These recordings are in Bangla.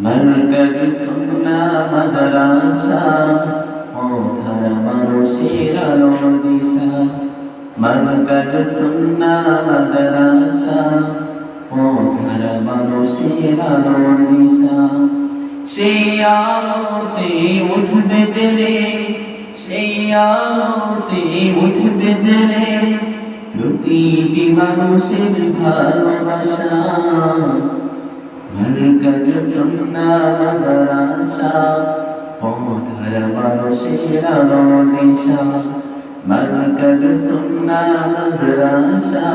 মারকাজ সুন্নাহ মাদ্রাসা পথর মানুষের আলোর দিশা। মারকাজ সুন্নাহ মাদ্রাসা পথর মানুষের আলোর দিশা। সেই আলোতে উঠবে জেলে, সেই আলোতে উঠবে জেলে প্রতিটি মানুষের ভালোবাসা। মারকাজ সুন্নাহ মাদ্রাসা পথর মানুষের আলোর দিশা। মারকাজ সুন্নাহ মাদ্রাসা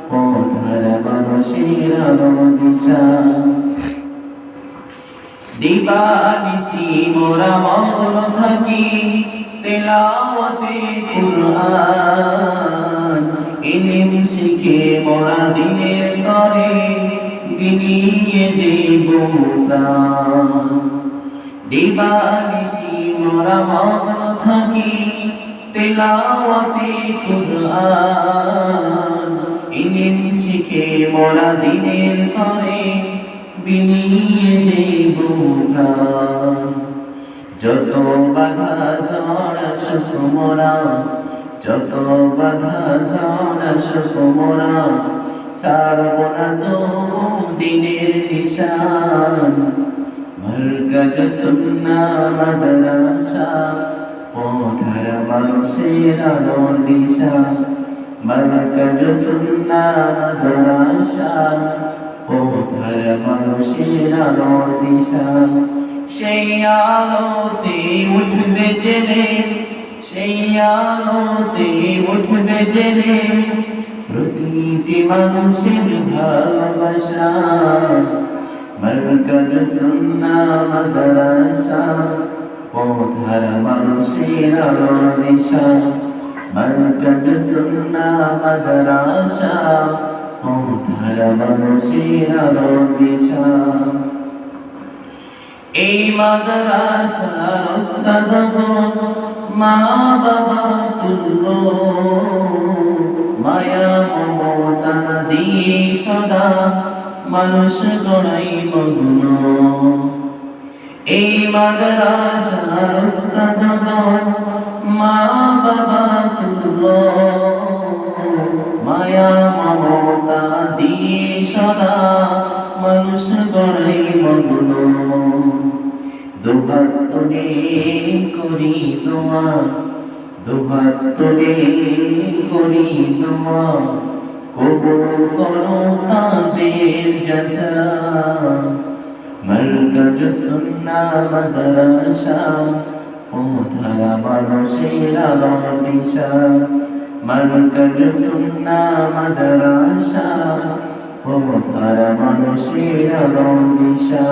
পথর মানুষের আলোর দিশা। দিবানিশি মোরা মগ্ন থাকি তেলাওয়াতে কুরআন। ইলম শিখে মোরা দিনের তরে বিলিয়ে দেব প্রাণ। দিবানিশি মোরা মগ্ন থাকি তেলাওয়াতে কুরআন। ইলম শিখে মোরা দিনের তরে বিলিয়ে দেব প্রাণ। যত বাধা ঝড় আসুক মোরা, যত বাধা ঝড় আসুক মোরা ছাড়ব না তো দিনের নিশান। মারকাজ সুন্নাহ মাদ্রাসা পথর মানুষের আলোর দিশা। মারকাজ সুন্নাহ মাদ্রাসা পথর মানুষের আলোর দিশা। সেই আলোতে উঠবে জেলে, সেই আলোতে উঠবে জেলে প্রতিটি মানুষের ভালোবাসা। মারকাজ সুন্নাহ মাদ্রাসা পথর মানুষের আলোর দিশা। মারকাজ সুন্নাহ মাদ্রাসা পথর মানুষের আলোর দিশা। এই মাদ্রাসার ওস্তাদগণ মা বাবা তুল্য, মায়া মমতা দিয়ে সদা মানুষ গড়াই মগ্ন। এই মাদ্রাসার ওস্তাদগণ মা বাবা তুল্য, মায়া মমতা দিয়ে সদা মানুষ গড়াই মগ্ন। দুহাত তুলে করি দোয়া, দুহাত তুলে করি দোয়া কবুল করো তাদের জাযা। মারকাজ সুন্নাহ মাদ্রাসা পথর মানুষের আলোর দিশা। মারকাজ সুন্নাহ মাদ্রাসা পথর মানুষের আলোর দিশা।